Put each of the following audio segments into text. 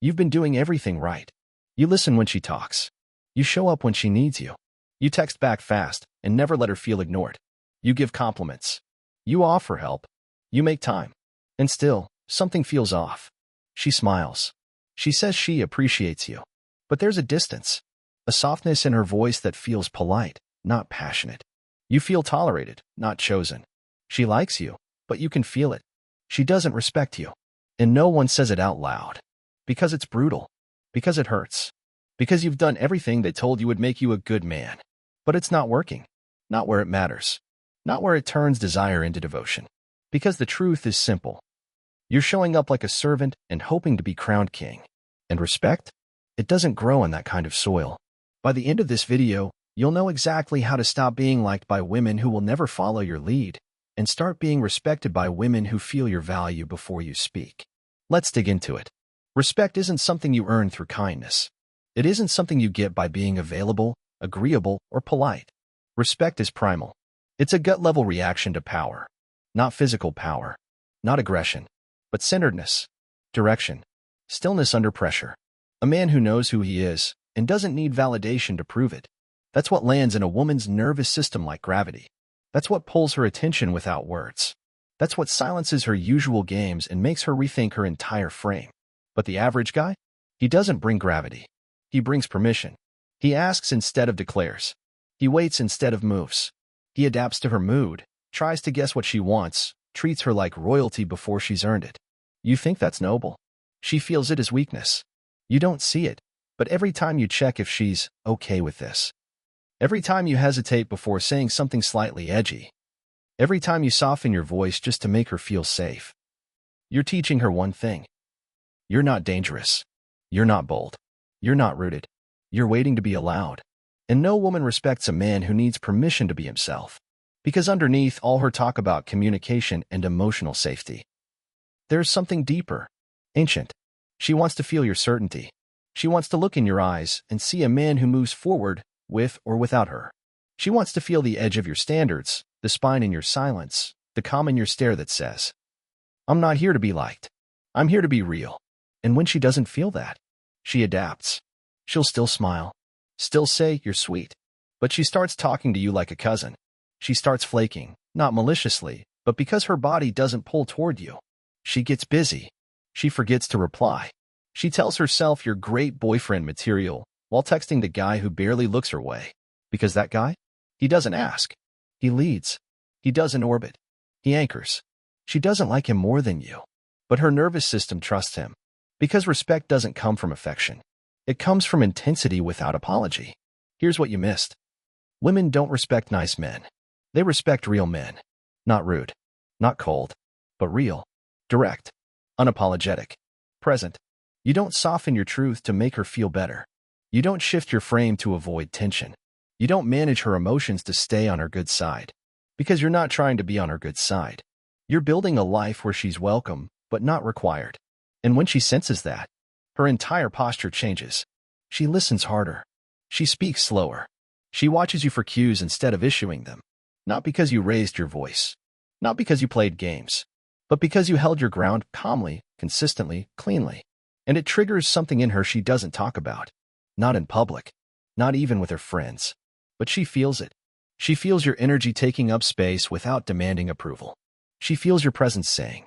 You've been doing everything right. You listen when she talks. You show up when she needs you. You text back fast and never let her feel ignored. You give compliments. You offer help. You make time. And still, something feels off. She smiles. She says she appreciates you. But there's a distance. A softness in her voice that feels polite, not passionate. You feel tolerated, not chosen. She likes you, but you can feel it. She doesn't respect you. And no one says it out loud. Because it's brutal. Because it hurts. Because you've done everything they told you would make you a good man. But it's not working. Not where it matters. Not where it turns desire into devotion. Because the truth is simple. You're showing up like a servant and hoping to be crowned king. And respect? It doesn't grow in that kind of soil. By the end of this video, you'll know exactly how to stop being liked by women who will never follow your lead and start being respected by women who feel your value before you speak. Let's dig into it. Respect isn't something you earn through kindness. It isn't something you get by being available, agreeable, or polite. Respect is primal. It's a gut-level reaction to power. Not physical power. Not aggression. But centeredness. Direction. Stillness under pressure. A man who knows who he is and doesn't need validation to prove it. That's what lands in a woman's nervous system like gravity. That's what pulls her attention without words. That's what silences her usual games and makes her rethink her entire frame. But the average guy? He doesn't bring gravity. He brings permission. He asks instead of declares. He waits instead of moves. He adapts to her mood, tries to guess what she wants, treats her like royalty before she's earned it. You think that's noble. She feels it as weakness. You don't see it, but every time you check if she's okay with this. Every time you hesitate before saying something slightly edgy. Every time you soften your voice just to make her feel safe. You're teaching her one thing. You're not dangerous. You're not bold. You're not rooted. You're waiting to be allowed. And no woman respects a man who needs permission to be himself. Because underneath all her talk about communication and emotional safety, there's something deeper, ancient. She wants to feel your certainty. She wants to look in your eyes and see a man who moves forward with or without her. She wants to feel the edge of your standards, the spine in your silence, the calm in your stare that says, I'm not here to be liked. I'm here to be real. And when she doesn't feel that, she adapts. She'll still smile, still say you're sweet. But she starts talking to you like a cousin. She starts flaking, not maliciously, but because her body doesn't pull toward you. She gets busy. She forgets to reply. She tells herself you're great boyfriend material while texting the guy who barely looks her way. Because that guy? He doesn't ask. He leads. He doesn't orbit. He anchors. She doesn't like him more than you. But her nervous system trusts him. Because respect doesn't come from affection. It comes from intensity without apology. Here's what you missed. Women don't respect nice men. They respect real men. Not rude. Not cold. But real. Direct. Unapologetic. Present. You don't soften your truth to make her feel better. You don't shift your frame to avoid tension. You don't manage her emotions to stay on her good side. Because you're not trying to be on her good side. You're building a life where she's welcome, but not required. And when she senses that, her entire posture changes. She listens harder. She speaks slower. She watches you for cues instead of issuing them. Not because you raised your voice. Not because you played games. But because you held your ground calmly, consistently, cleanly. And it triggers something in her she doesn't talk about. Not in public. Not even with her friends. But she feels it. She feels your energy taking up space without demanding approval. She feels your presence saying,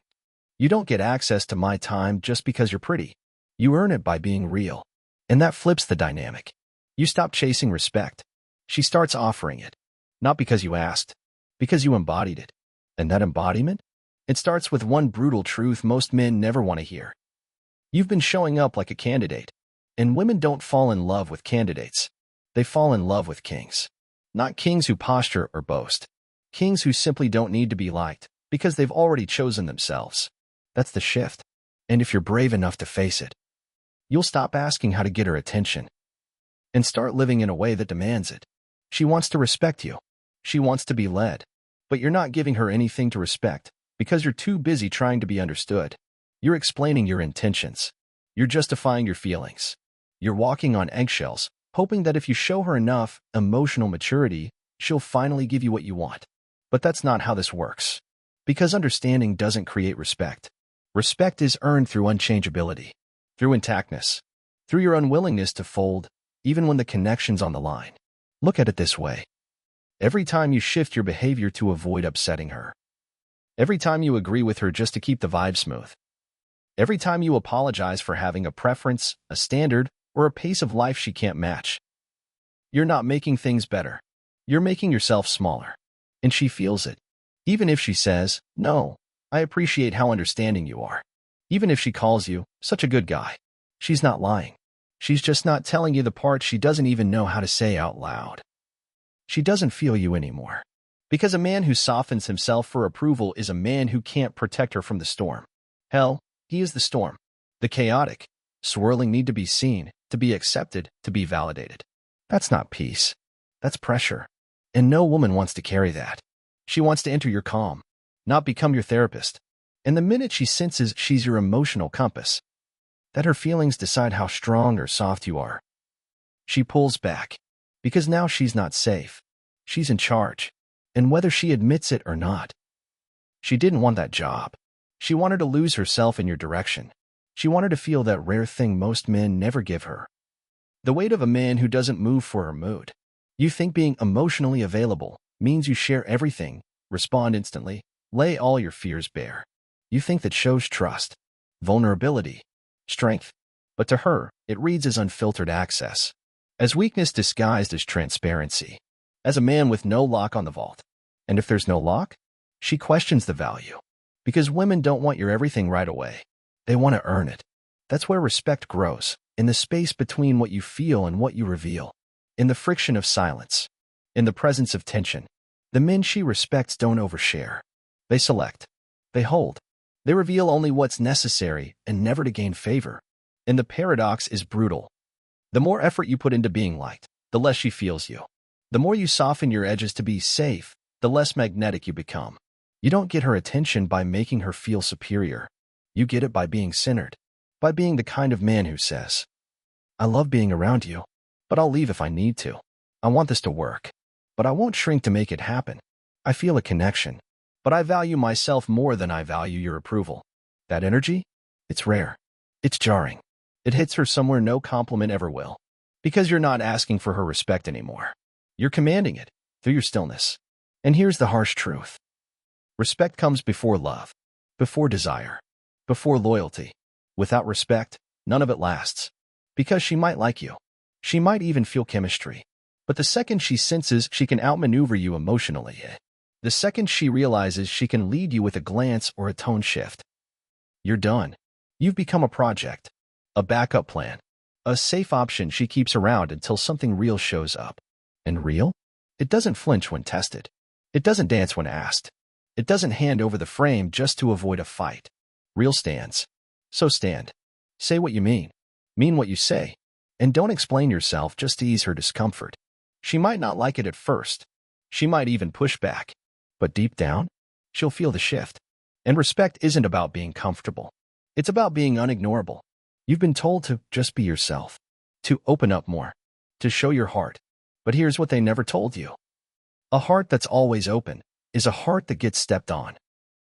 you don't get access to my time just because you're pretty. You earn it by being real. And that flips the dynamic. You stop chasing respect. She starts offering it. Not because you asked. Because you embodied it. And that embodiment? It starts with one brutal truth most men never want to hear. You've been showing up like a candidate. And women don't fall in love with candidates. They fall in love with kings. Not kings who posture or boast. Kings who simply don't need to be liked because they've already chosen themselves. That's the shift. And if you're brave enough to face it, you'll stop asking how to get her attention and start living in a way that demands it. She wants to respect you. She wants to be led. But you're not giving her anything to respect because you're too busy trying to be understood. You're explaining your intentions. You're justifying your feelings. You're walking on eggshells, hoping that if you show her enough emotional maturity, she'll finally give you what you want. But that's not how this works. Because understanding doesn't create respect. Respect is earned through unchangeability. through intactness, through your unwillingness to fold, even when the connection's on the line. Look at it this way. Every time you shift your behavior to avoid upsetting her, every time you agree with her just to keep the vibe smooth, every time you apologize for having a preference, a standard, or a pace of life she can't match, you're not making things better. You're making yourself smaller. And she feels it. Even if she says, "No, I appreciate how understanding you are." Even if she calls you such a good guy. She's not lying. She's just not telling you the part she doesn't even know how to say out loud. She doesn't feel you anymore. Because a man who softens himself for approval is a man who can't protect her from the storm. Hell, he is the storm. The chaotic, swirling need to be seen, to be accepted, to be validated. That's not peace. That's pressure. And no woman wants to carry that. She wants to enter your calm, not become your therapist. And the minute she senses she's your emotional compass, that her feelings decide how strong or soft you are, she pulls back. Because now she's not safe. She's in charge. And whether she admits it or not, she didn't want that job. She wanted to lose herself in your direction. She wanted to feel that rare thing most men never give her. The weight of a man who doesn't move for her mood. You think being emotionally available means you share everything, respond instantly, lay all your fears bare. You think that shows trust, vulnerability, strength. But to her, it reads as unfiltered access, as weakness disguised as transparency, as a man with no lock on the vault. And if there's no lock, she questions the value. Because women don't want your everything right away. They want to earn it. That's where respect grows, in the space between what you feel and what you reveal, in the friction of silence, in the presence of tension. The men she respects don't overshare. They select. They hold. They reveal only what's necessary and never to gain favor. And the paradox is brutal. The more effort you put into being liked, the less she feels you. The more you soften your edges to be safe, the less magnetic you become. You don't get her attention by making her feel superior. You get it by being centered, by being the kind of man who says, "I love being around you, but I'll leave if I need to. I want this to work, but I won't shrink to make it happen. I feel a connection, but I value myself more than I value your approval." That energy? It's rare. It's jarring. It hits her somewhere no compliment ever will. Because you're not asking for her respect anymore. You're commanding it through your stillness. And here's the harsh truth. Respect comes before love, before desire, before loyalty. Without respect, none of it lasts. Because she might like you. She might even feel chemistry. But the second she senses she can outmaneuver you emotionally, the second she realizes she can lead you with a glance or a tone shift, you're done. You've become a project, a backup plan, a safe option she keeps around until something real shows up. And real? It doesn't flinch when tested. It doesn't dance when asked. It doesn't hand over the frame just to avoid a fight. Real stands. So stand. Say what you mean what you say, and don't explain yourself just to ease her discomfort. She might not like it at first. She might even push back. But deep down, she'll feel the shift. And respect isn't about being comfortable. It's about being unignorable. You've been told to just be yourself, to open up more, to show your heart. But here's what they never told you. A heart that's always open is a heart that gets stepped on.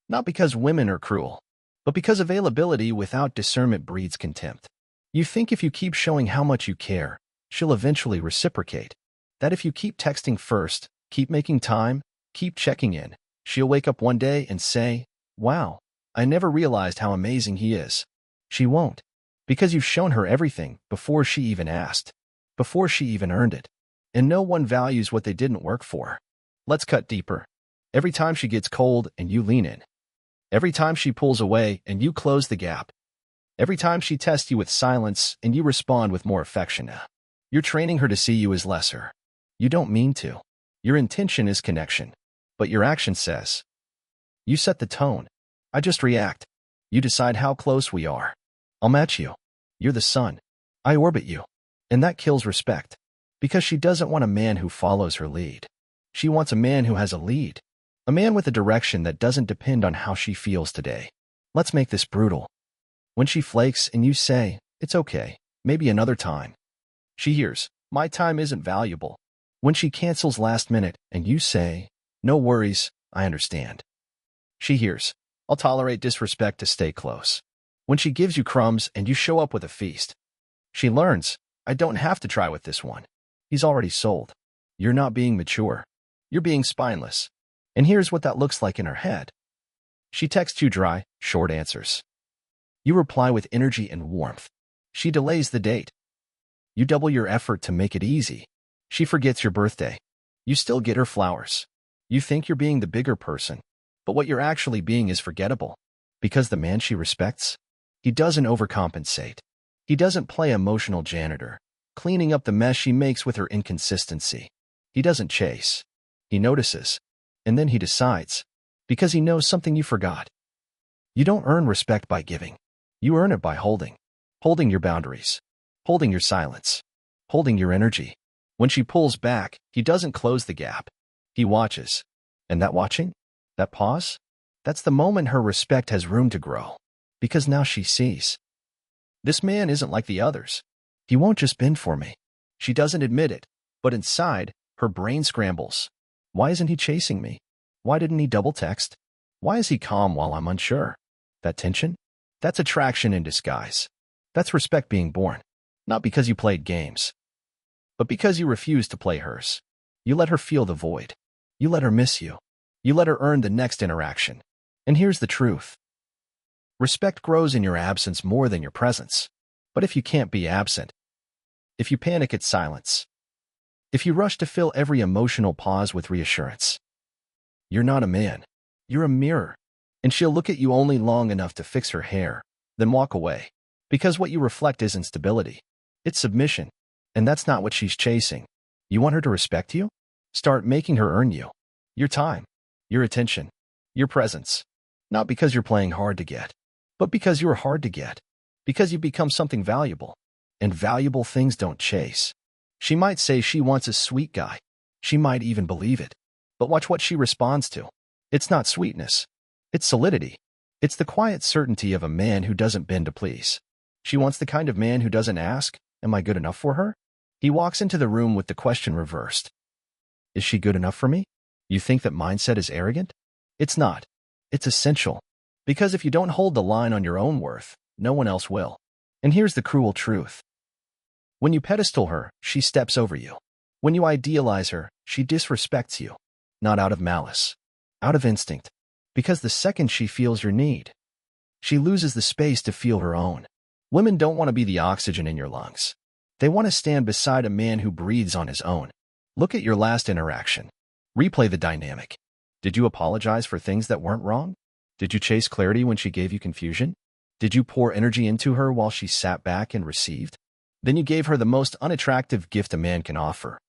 Not because women are cruel, but because availability without discernment breeds contempt. You think if you keep showing how much you care, she'll eventually reciprocate. That if you keep texting first, keep making time, keep checking in, she'll wake up one day and say, "Wow, I never realized how amazing he is." She won't. Because you've shown her everything before she even asked, before she even earned it. And no one values what they didn't work for. Let's cut deeper. Every time she gets cold and you lean in. Every time she pulls away and you close the gap. Every time she tests you with silence and you respond with more affection. You're training her to see you as lesser. You don't mean to. Your intention is connection. But your action says. You set the tone. I just react. You decide how close we are. I'll match you. You're the sun. I orbit you. And that kills respect. Because she doesn't want a man who follows her lead. She wants a man who has a lead. A man with a direction that doesn't depend on how she feels today. Let's make this brutal. When she flakes and you say, "It's okay, maybe another time," she hears, "My time isn't valuable." When she cancels last minute and you say, "No worries, I understand," she hears, "I'll tolerate disrespect to stay close." When she gives you crumbs and you show up with a feast. She learns, I don't have to try with this one. He's already sold. You're not being mature. You're being spineless. And here's what that looks like in her head. She texts you dry, short answers. You reply with energy and warmth. She delays the date. You double your effort to make it easy. She forgets your birthday. You still get her flowers. You think you're being the bigger person, but what you're actually being is forgettable. Because the man she respects, he doesn't overcompensate. He doesn't play emotional janitor, cleaning up the mess she makes with her inconsistency. He doesn't chase. He notices, and then he decides, because he knows something you forgot. You don't earn respect by giving. You earn it by holding. Holding your boundaries. Holding your silence. Holding your energy. When she pulls back, he doesn't close the gap. He watches. And that watching? That pause? That's the moment her respect has room to grow. Because now she sees. This man isn't like the others. He won't just bend for me. She doesn't admit it, but inside, her brain scrambles. Why isn't he chasing me? Why didn't he double text? Why is he calm while I'm unsure? That tension? That's attraction in disguise. That's respect being born. Not because you played games, but because you refused to play hers. You let her feel the void. You let her miss you. You let her earn the next interaction. And here's the truth. Respect grows in your absence more than your presence. But if you can't be absent, if you panic at silence, if you rush to fill every emotional pause with reassurance, you're not a man. You're a mirror. And she'll look at you only long enough to fix her hair, then walk away. Because what you reflect isn't stability. It's submission. And that's not what she's chasing. You want her to respect you? Start making her earn you. Your time, your attention, your presence. Not because you're playing hard to get, but because you're hard to get. Because you've become something valuable. And valuable things don't chase. She might say she wants a sweet guy. She might even believe it. But watch what she responds to. It's not sweetness. It's solidity. It's the quiet certainty of a man who doesn't bend to please. She wants the kind of man who doesn't ask, am I good enough for her? He walks into the room with the question reversed. Is she good enough for me? You think that mindset is arrogant? It's not. It's essential. Because if you don't hold the line on your own worth, no one else will. And here's the cruel truth. When you pedestal her, she steps over you. When you idealize her, she disrespects you. Not out of malice. Out of instinct. Because the second she feels your need, she loses the space to feel her own. Women don't want to be the oxygen in your lungs. They want to stand beside a man who breathes on his own. Look at your last interaction. Replay the dynamic. Did you apologize for things that weren't wrong? Did you chase clarity when she gave you confusion? Did you pour energy into her while she sat back and received? Then you gave her the most unattractive gift a man can offer.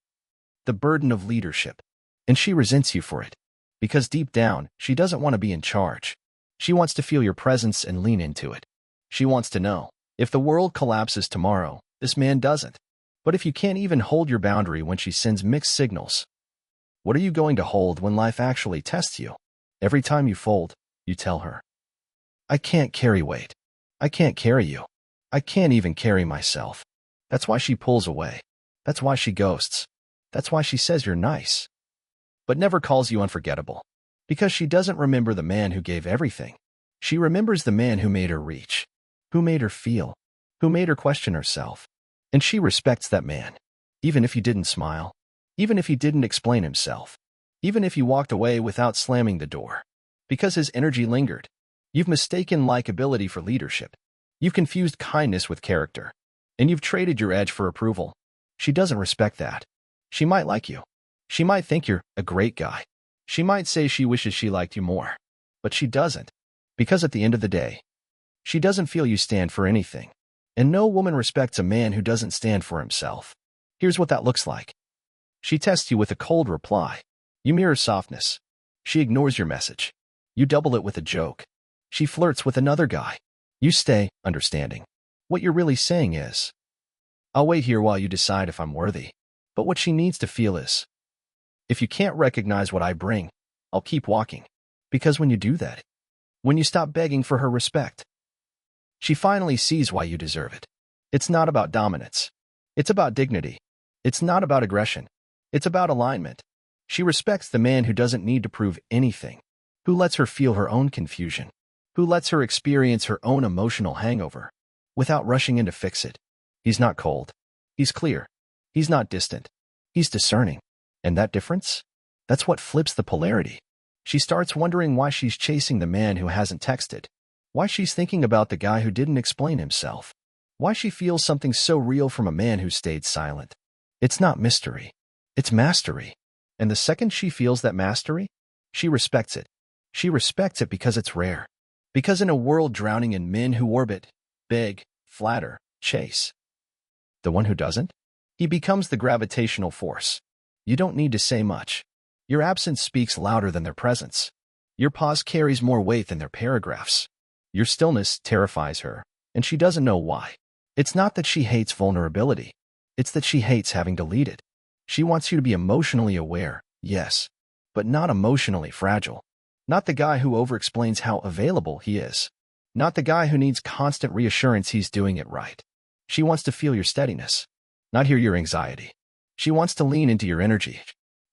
The burden of leadership. And she resents you for it. Because deep down, she doesn't want to be in charge. She wants to feel your presence and lean into it. She wants to know, if the world collapses tomorrow, this man doesn't. But if you can't even hold your boundary when she sends mixed signals, what are you going to hold when life actually tests you? Every time you fold, you tell her, I can't carry weight. I can't carry you. I can't even carry myself. That's why she pulls away. That's why she ghosts. That's why she says you're nice, but never calls you unforgettable. Because she doesn't remember the man who gave everything. She remembers the man who made her reach, who made her feel, who made her question herself. And she respects that man, even if he didn't smile, even if he didn't explain himself, even if he walked away without slamming the door. Because his energy lingered. You've mistaken likability for leadership. You've confused kindness with character. And you've traded your edge for approval. She doesn't respect that. She might like you. She might think you're a great guy. She might say she wishes she liked you more. But she doesn't. Because at the end of the day, she doesn't feel you stand for anything. And no woman respects a man who doesn't stand for himself. Here's what that looks like. She tests you with a cold reply. You mirror softness. She ignores your message. You double it with a joke. She flirts with another guy. You stay, understanding. What you're really saying is, I'll wait here while you decide if I'm worthy. But what she needs to feel is, if you can't recognize what I bring, I'll keep walking. Because when you do that, when you stop begging for her respect, she finally sees why you deserve it. It's not about dominance. It's about dignity. It's not about aggression. It's about alignment. She respects the man who doesn't need to prove anything, who lets her feel her own confusion, who lets her experience her own emotional hangover without rushing in to fix it. He's not cold. He's clear. He's not distant. He's discerning. And that difference? That's what flips the polarity. She starts wondering why she's chasing the man who hasn't texted, why she's thinking about the guy who didn't explain himself, why she feels something so real from a man who stayed silent. It's not mystery. It's mastery. And the second she feels that mastery, she respects it. She respects it because it's rare. Because in a world drowning in men who orbit, beg, flatter, chase, the one who doesn't, he becomes the gravitational force. You don't need to say much. Your absence speaks louder than their presence. Your pause carries more weight than their paragraphs. Your stillness terrifies her, and she doesn't know why. It's not that she hates vulnerability. It's that she hates having to lead it. She wants you to be emotionally aware, yes, but not emotionally fragile. Not the guy who overexplains how available he is. Not the guy who needs constant reassurance he's doing it right. She wants to feel your steadiness, not hear your anxiety. She wants to lean into your energy,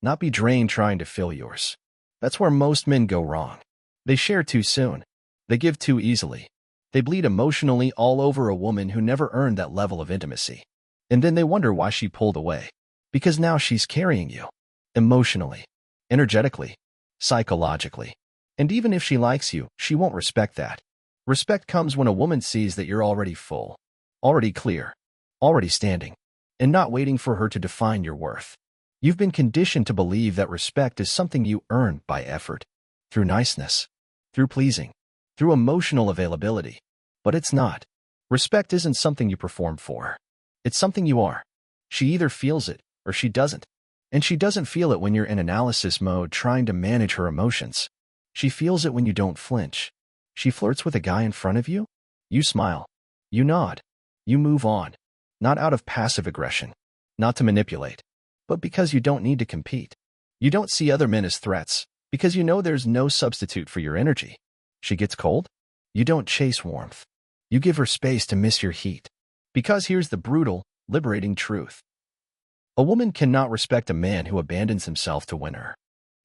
not be drained trying to fill yours. That's where most men go wrong. They share too soon. They give too easily. They bleed emotionally all over a woman who never earned that level of intimacy. And then they wonder why she pulled away. Because now she's carrying you. Emotionally, energetically, psychologically. And even if she likes you, she won't respect that. Respect comes when a woman sees that you're already full, already clear, already standing, and not waiting for her to define your worth. You've been conditioned to believe that respect is something you earn by effort, through niceness, through pleasing, through emotional availability. But it's not. Respect isn't something you perform for. It's something you are. She either feels it or she doesn't. And she doesn't feel it when you're in analysis mode trying to manage her emotions. She feels it when you don't flinch. She flirts with a guy in front of you. You smile. You nod. You move on. Not out of passive aggression. Not to manipulate. But because you don't need to compete. You don't see other men as threats, because you know there's no substitute for your energy. She gets cold? You don't chase warmth. You give her space to miss your heat. Because here's the brutal, liberating truth. A woman cannot respect a man who abandons himself to win her.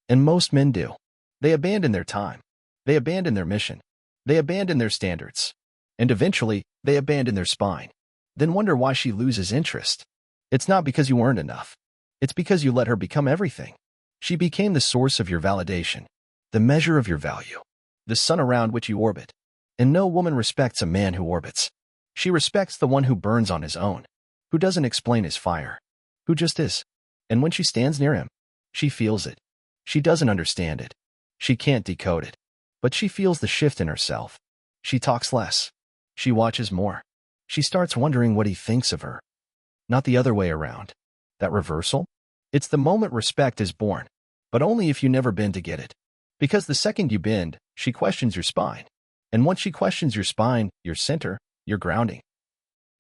And most men do. They abandon their time. They abandon their mission. They abandon their standards. And eventually, they abandon their spine. Then wonder why she loses interest. It's not because you weren't enough. It's because you let her become everything. She became the source of your validation, the measure of your value, the sun around which you orbit. And no woman respects a man who orbits. She respects the one who burns on his own, who doesn't explain his fire, who just is. And when she stands near him, she feels it. She doesn't understand it. She can't decode it. But she feels the shift in herself. She talks less. She watches more. She starts wondering what he thinks of her. Not the other way around. That reversal? It's the moment respect is born, but only if you never bend to get it. Because the second you bend, she questions your spine. And once she questions your spine, your center, your grounding,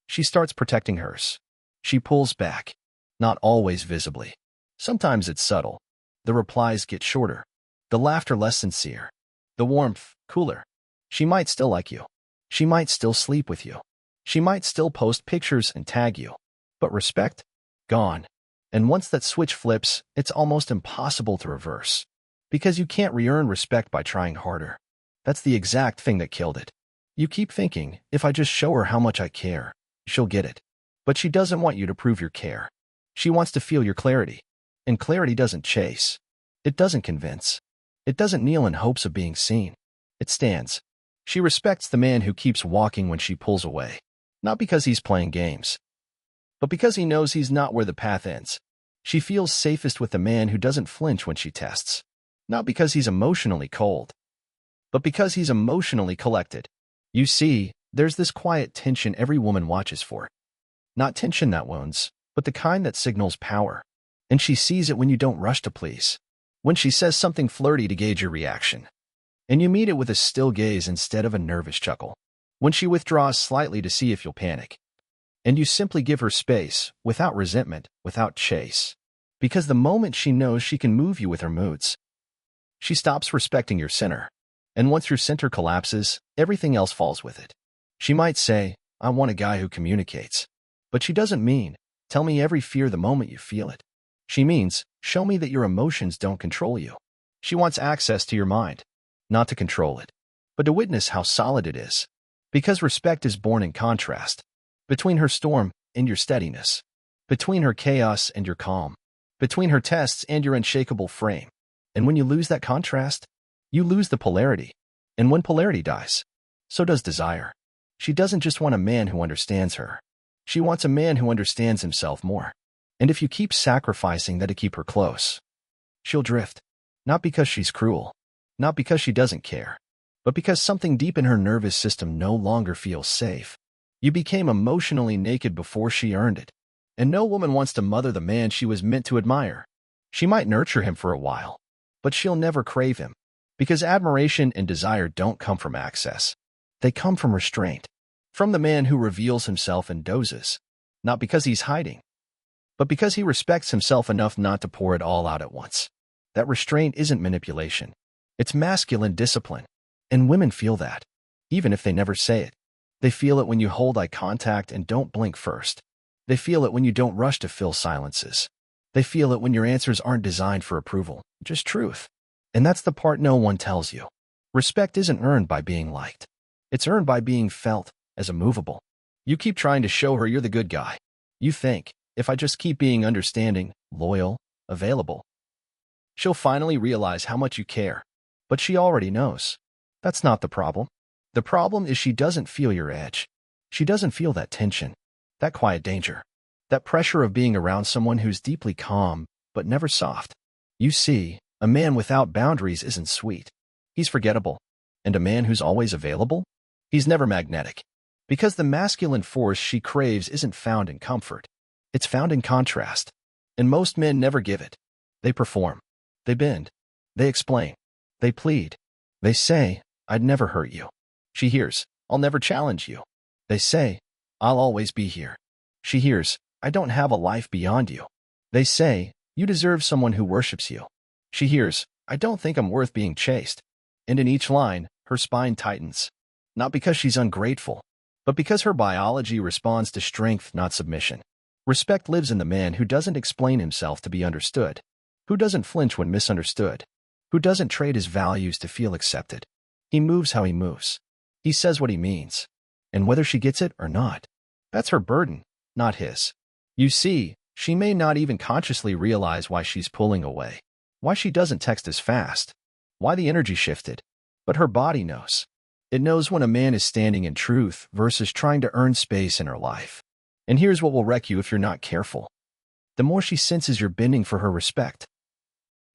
she starts protecting hers. She pulls back. Not always visibly. Sometimes it's subtle. The replies get shorter. The laughter less sincere. The warmth cooler. She might still like you. She might still sleep with you. She might still post pictures and tag you. But respect? Gone. And once that switch flips, it's almost impossible to reverse. Because you can't re-earn respect by trying harder. That's the exact thing that killed it. You keep thinking, if I just show her how much I care, she'll get it. But she doesn't want you to prove your care. She wants to feel your clarity. And clarity doesn't chase. It doesn't convince. It doesn't kneel in hopes of being seen. It stands. She respects the man who keeps walking when she pulls away. Not because he's playing games, but because he knows he's not where the path ends. She feels safest with the man who doesn't flinch when she tests. Not because he's emotionally cold, but because he's emotionally collected. You see, there's this quiet tension every woman watches for. Not tension that wounds, but the kind that signals power. And she sees it when you don't rush to please. When she says something flirty to gauge your reaction. And you meet it with a still gaze instead of a nervous chuckle. When she withdraws slightly to see if you'll panic. And you simply give her space, without resentment, without chase. Because the moment she knows she can move you with her moods, she stops respecting your center. And once your center collapses, everything else falls with it. She might say, I want a guy who communicates. But she doesn't mean, tell me every fear the moment you feel it. She means, show me that your emotions don't control you. She wants access to your mind, not to control it. but to witness how solid it is. Because respect is born in contrast. Between her storm and your steadiness. Between her chaos and your calm. Between her tests and your unshakable frame. And when you lose that contrast, you lose the polarity. And when polarity dies, so does desire. She doesn't just want a man who understands her. She wants a man who understands himself more. And if you keep sacrificing that to keep her close, she'll drift. Not because she's cruel. Not because she doesn't care. But because something deep in her nervous system no longer feels safe. You became emotionally naked before she earned it. And no woman wants to mother the man she was meant to admire. She might nurture him for a while, but she'll never crave him. Because admiration and desire don't come from access. They come from restraint. From the man who reveals himself in doses. Not because he's hiding, but because he respects himself enough not to pour it all out at once. That restraint isn't manipulation. It's masculine discipline. And women feel that, even if they never say it. They feel it when you hold eye contact and don't blink first. They feel it when you don't rush to fill silences. They feel it when your answers aren't designed for approval, just truth. And that's the part no one tells you. Respect isn't earned by being liked. It's earned by being felt as immovable. You keep trying to show her you're the good guy. You think, if I just keep being understanding, loyal, available, she'll finally realize how much you care. But she already knows. That's not the problem. The problem is she doesn't feel your edge. She doesn't feel that tension, that quiet danger, that pressure of being around someone who's deeply calm, but never soft. You see, a man without boundaries isn't sweet. He's forgettable. And a man who's always available? He's never magnetic. Because the masculine force she craves isn't found in comfort. It's found in contrast. And most men never give it. They perform. They bend. They explain. They plead. They say, I'd never hurt you. She hears, I'll never challenge you. They say, I'll always be here. She hears, I don't have a life beyond you. They say, you deserve someone who worships you. She hears, I don't think I'm worth being chased. And in each line, her spine tightens. Not because she's ungrateful, but because her biology responds to strength, not submission. Respect lives in the man who doesn't explain himself to be understood, who doesn't flinch when misunderstood, who doesn't trade his values to feel accepted. He moves how he moves. He says what he means. And whether she gets it or not, that's her burden, not his. You see, she may not even consciously realize why she's pulling away, why she doesn't text as fast, why the energy shifted. But her body knows. It knows when a man is standing in truth versus trying to earn space in her life. And here's what will wreck you if you're not careful. The more she senses you're bending for her respect,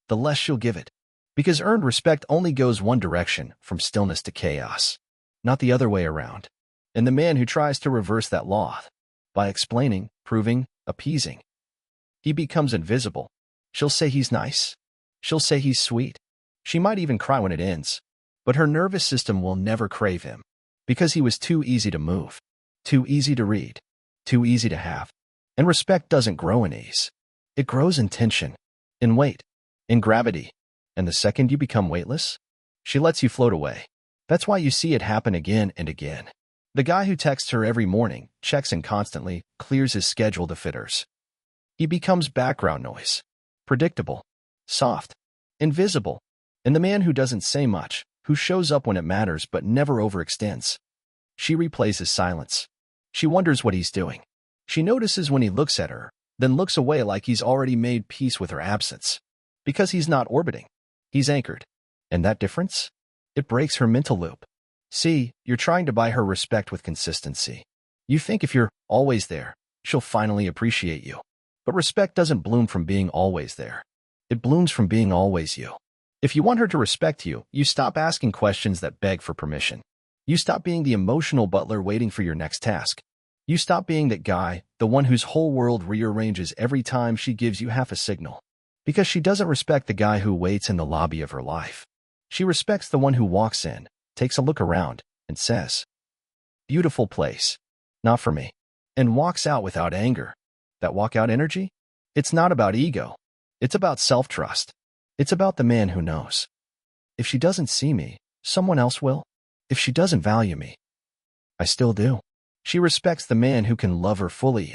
the less she'll give it. Because earned respect only goes one direction, from stillness to chaos, not the other way around. And the man who tries to reverse that law, by explaining, proving, appeasing, he becomes invisible. She'll say he's nice. She'll say he's sweet. She might even cry when it ends. But her nervous system will never crave him, because he was too easy to move, too easy to read, too easy to have. And respect doesn't grow in ease. It grows in tension, in weight, in gravity. And the second you become weightless, she lets you float away. That's why you see it happen again and again. The guy who texts her every morning, checks in constantly, clears his schedule to fit hers. He becomes background noise, predictable, soft, invisible. And the man who doesn't say much, who shows up when it matters but never overextends. She replays his silence. She wonders what he's doing. She notices when he looks at her, then looks away like he's already made peace with her absence. Because he's not orbiting. He's anchored. And that difference? It breaks her mental loop. See, you're trying to buy her respect with consistency. You think if you're always there, she'll finally appreciate you. But respect doesn't bloom from being always there. It blooms from being always you. If you want her to respect you, you stop asking questions that beg for permission. You stop being the emotional butler waiting for your next task. You stop being that guy, the one whose whole world rearranges every time she gives you half a signal. Because she doesn't respect the guy who waits in the lobby of her life. She respects the one who walks in, takes a look around, and says, beautiful place, not for me, and walks out without anger. That walkout energy? It's not about ego. It's about self-trust. It's about the man who knows. If she doesn't see me, someone else will. If she doesn't value me, I still do. She respects the man who can love her fully,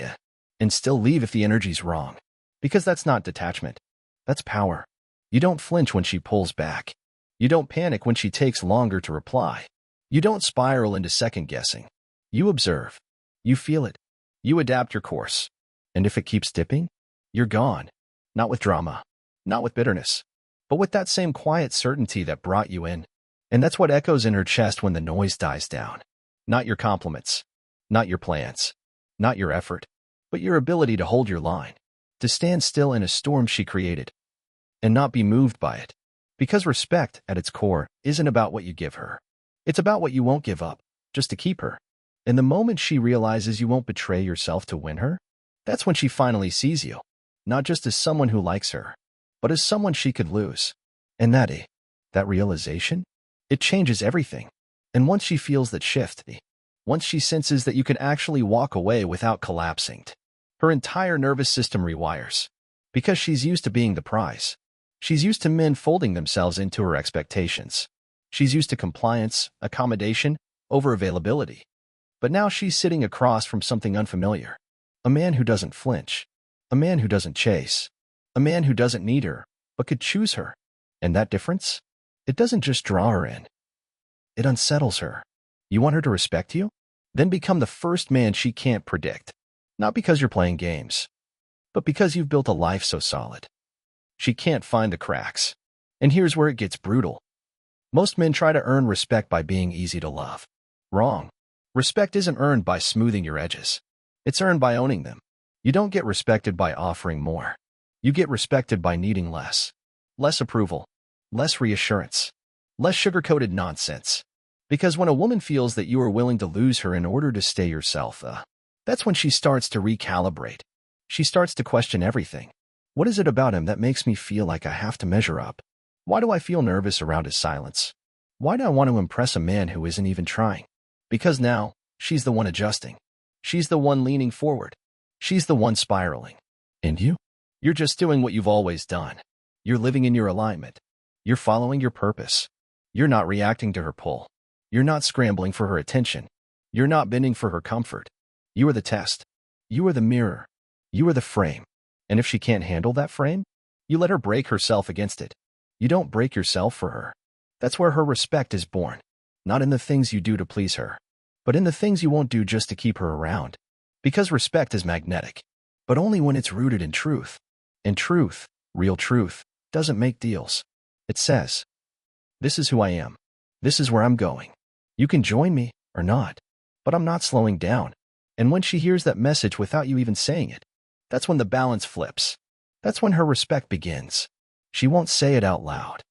and still leave if the energy's wrong. Because that's not detachment. That's power. You don't flinch when she pulls back. You don't panic when she takes longer to reply. You don't spiral into second-guessing. You observe. You feel it. You adapt your course. And if it keeps dipping, you're gone. Not with drama, not with bitterness, but with that same quiet certainty that brought you in. And that's what echoes in her chest when the noise dies down. Not your compliments, not your plans, not your effort, but your ability to hold your line, to stand still in a storm she created, and not be moved by it. Because respect, at its core, isn't about what you give her. It's about what you won't give up, just to keep her. And the moment she realizes you won't betray yourself to win her, that's when she finally sees you, not just as someone who likes her, but as someone she could lose. And that realization, it changes everything. And once she feels that shift, once she senses that you can actually walk away without collapsing, her entire nervous system rewires. Because she's used to being the prize. She's used to men folding themselves into her expectations. She's used to compliance, accommodation, over availability. But now she's sitting across from something unfamiliar. A man who doesn't flinch. A man who doesn't chase. A man who doesn't need her, but could choose her. And that difference? It doesn't just draw her in. It unsettles her. You want her to respect you? Then become the first man she can't predict. Not because you're playing games, but because you've built a life so solid. She can't find the cracks. And here's where it gets brutal. Most men try to earn respect by being easy to love. Wrong. Respect isn't earned by smoothing your edges. It's earned by owning them. You don't get respected by offering more. You get respected by needing less. Less approval. Less reassurance. Less sugar-coated nonsense. Because when a woman feels that you are willing to lose her in order to stay yourself, that's when she starts to recalibrate. She starts to question everything. What is it about him that makes me feel like I have to measure up? Why do I feel nervous around his silence? Why do I want to impress a man who isn't even trying? Because now, she's the one adjusting. She's the one leaning forward. She's the one spiraling. And you? You're just doing what you've always done. You're living in your alignment. You're following your purpose. You're not reacting to her pull. You're not scrambling for her attention. You're not bending for her comfort. You are the test. You are the mirror. You are the frame. And if she can't handle that frame, you let her break herself against it. You don't break yourself for her. That's where her respect is born. Not in the things you do to please her, but in the things you won't do just to keep her around. Because respect is magnetic, but only when it's rooted in truth. And truth, real truth, doesn't make deals. It says, this is who I am. This is where I'm going. You can join me or not, but I'm not slowing down. And when she hears that message without you even saying it, that's when the balance flips. That's when her respect begins. She won't say it out loud.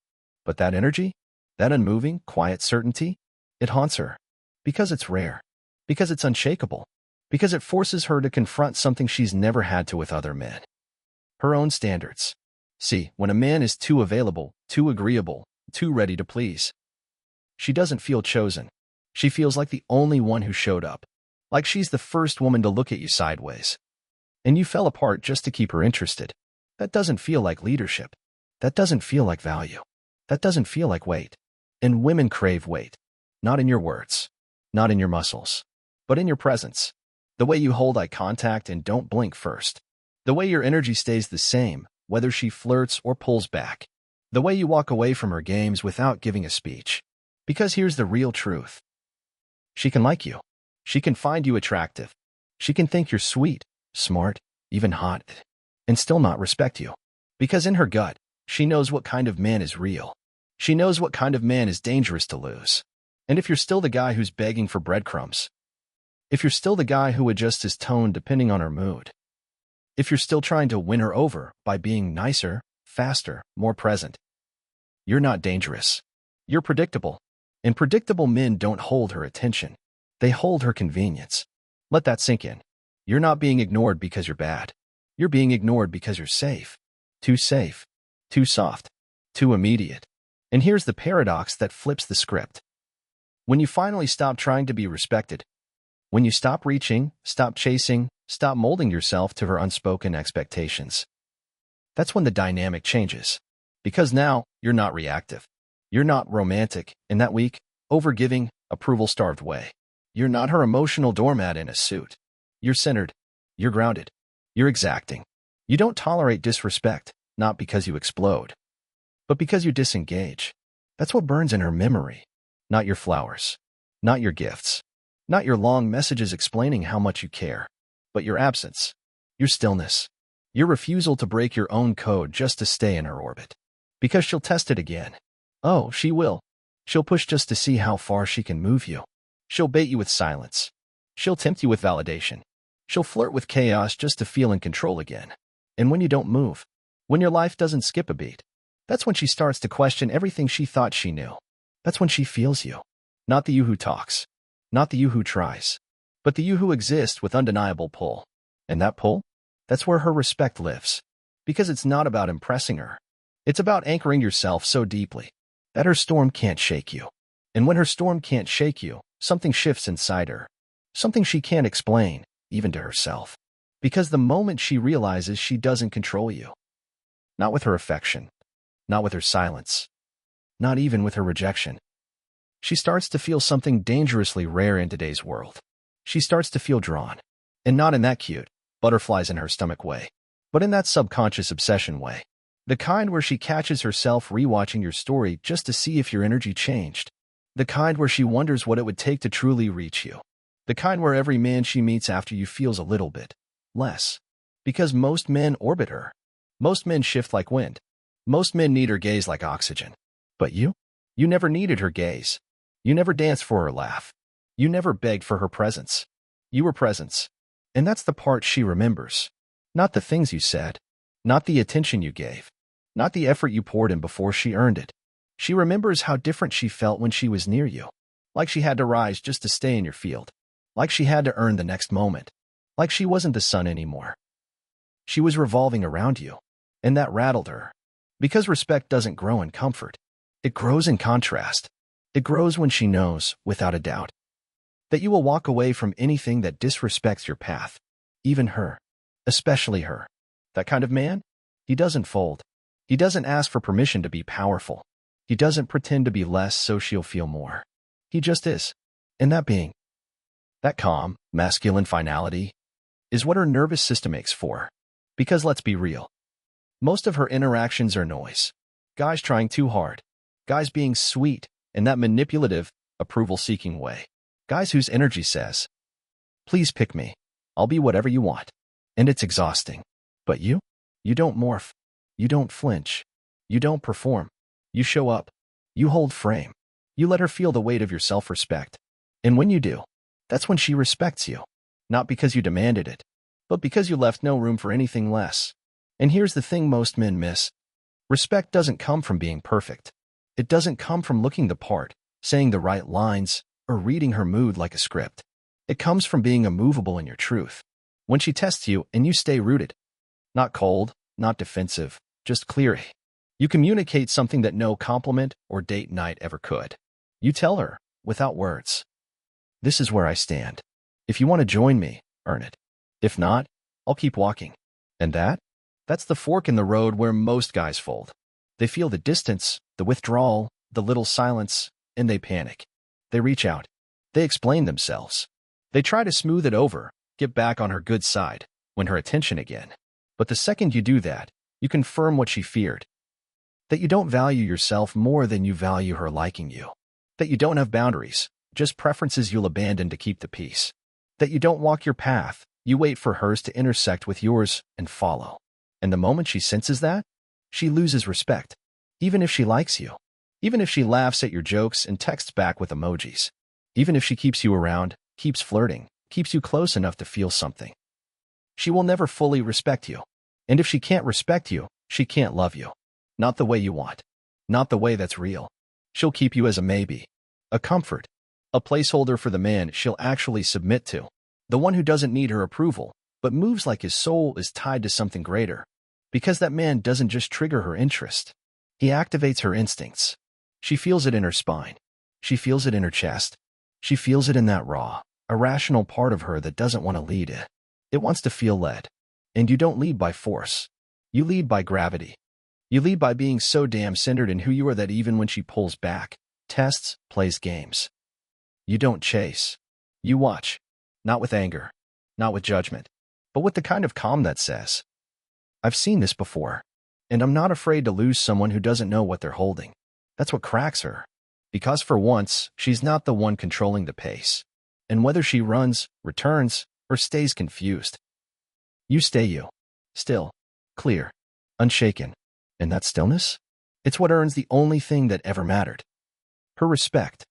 But that energy, that unmoving, quiet certainty, it haunts her. Because it's rare. Because it's unshakable. Because it forces her to confront something she's never had to with other men. Her own standards. See, when a man is too available, too agreeable, too ready to please, she doesn't feel chosen. She feels like the only one who showed up. Like she's the first woman to look at you sideways. And you fell apart just to keep her interested. That doesn't feel like leadership. That doesn't feel like value. That doesn't feel like weight. And women crave weight. Not in your words. Not in your muscles. But in your presence. The way you hold eye contact and don't blink first. The way your energy stays the same, whether she flirts or pulls back. The way you walk away from her games without giving a speech. Because here's the real truth. She can like you. She can find you attractive. She can think you're sweet, smart, even hot, and still not respect you. Because in her gut, she knows what kind of man is real. She knows what kind of man is dangerous to lose. And if you're still the guy who's begging for breadcrumbs, if you're still the guy who adjusts his tone depending on her mood, if you're still trying to win her over by being nicer, faster, more present, you're not dangerous. You're predictable. And predictable men don't hold her attention. They hold her convenience. Let that sink in. You're not being ignored because you're bad. You're being ignored because you're safe. Too safe. Too soft. Too immediate. And here's the paradox that flips the script. When you finally stop trying to be respected, when you stop reaching, stop chasing, stop molding yourself to her unspoken expectations, that's when the dynamic changes. Because now, you're not reactive. You're not romantic in that weak, overgiving, approval-starved way. You're not her emotional doormat in a suit. You're centered. You're grounded. You're exacting. You don't tolerate disrespect, not because you explode, but because you disengage. That's what burns in her memory, not your flowers, Not your gifts. Not your long messages explaining how much you care. But your absence. Your stillness. Your refusal to break your own code just to stay in her orbit. Because she'll test it again. Oh, she will. She'll push just to see how far she can move you. She'll bait you with silence. She'll tempt you with validation. She'll flirt with chaos just to feel in control again. And when you don't move, when your life doesn't skip a beat, that's when she starts to question everything she thought she knew. That's when she feels you. Not the you who talks. Not the you who tries. But the you who exists with undeniable pull. And that pull? That's where her respect lives. Because it's not about impressing her. It's about anchoring yourself so deeply that her storm can't shake you. And when her storm can't shake you, something shifts inside her. Something she can't explain, even to herself. Because the moment she realizes she doesn't control you. Not with her affection. Not with her silence. Not even with her rejection. She starts to feel something dangerously rare in today's world. She starts to feel drawn. And not in that cute, butterflies in her stomach way, but in that subconscious obsession way. The kind where she catches herself rewatching your story just to see if your energy changed. The kind where she wonders what it would take to truly reach you. The kind where every man she meets after you feels a little bit less. Because most men orbit her. Most men shift like wind. Most men need her gaze like oxygen. But you? You never needed her gaze. You never danced for her laugh. You never begged for her presence. You were presence. And that's the part she remembers. Not the things you said. Not the attention you gave. Not the effort you poured in before she earned it. She remembers how different she felt when she was near you. Like she had to rise just to stay in your field. Like she had to earn the next moment. Like she wasn't the sun anymore. She was revolving around you. And that rattled her. Because respect doesn't grow in comfort. It grows in contrast. It grows when she knows, without a doubt, that you will walk away from anything that disrespects your path. Even her. Especially her. That kind of man? He doesn't fold. He doesn't ask for permission to be powerful. He doesn't pretend to be less so she'll feel more. He just is. And that being, that calm, masculine finality, is what her nervous system aches for. Because let's be real. Most of her interactions are noise. Guys trying too hard. Guys being sweet in that manipulative, approval-seeking way. Guys whose energy says, please pick me. I'll be whatever you want. And it's exhausting. But you? You don't morph. You don't flinch. You don't perform. You show up. You hold frame. You let her feel the weight of your self-respect. And when you do, that's when she respects you. Not because you demanded it, but because you left no room for anything less. And here's the thing most men miss. Respect doesn't come from being perfect. It doesn't come from looking the part, saying the right lines, or reading her mood like a script. It comes from being immovable in your truth. When she tests you and you stay rooted. Not cold, not defensive, just clear. You communicate something that no compliment or date night ever could. You tell her, without words, this is where I stand. If you want to join me, earn it. If not, I'll keep walking. And that's the fork in the road where most guys fold. They feel the distance, the withdrawal, the little silence, and they panic. They reach out. They explain themselves. They try to smooth it over, get back on her good side, win her attention again. But the second you do that, you confirm what she feared. That you don't value yourself more than you value her liking you. That you don't have boundaries, just preferences you'll abandon to keep the peace. That you don't walk your path, you wait for hers to intersect with yours and follow. And the moment she senses that, she loses respect. Even if she likes you. Even if she laughs at your jokes and texts back with emojis. Even if she keeps you around, keeps flirting, keeps you close enough to feel something. She will never fully respect you. And if she can't respect you, she can't love you. Not the way you want. Not the way that's real. She'll keep you as a maybe. A comfort. A placeholder for the man she'll actually submit to. The one who doesn't need her approval, but moves like his soul is tied to something greater. Because that man doesn't just trigger her interest. He activates her instincts. She feels it in her spine. She feels it in her chest. She feels it in that raw, irrational part of her that doesn't want to lead it. It wants to feel led. And you don't lead by force. You lead by gravity. You lead by being so damn centered in who you are that even when she pulls back, tests, plays games, you don't chase. You watch. Not with anger. Not with judgment. But with the kind of calm that says, I've seen this before. And I'm not afraid to lose someone who doesn't know what they're holding. That's what cracks her. Because for once, she's not the one controlling the pace. And whether she runs, returns, or stays confused, you stay you. Still, clear, unshaken. And that stillness? It's what earns the only thing that ever mattered. Her respect.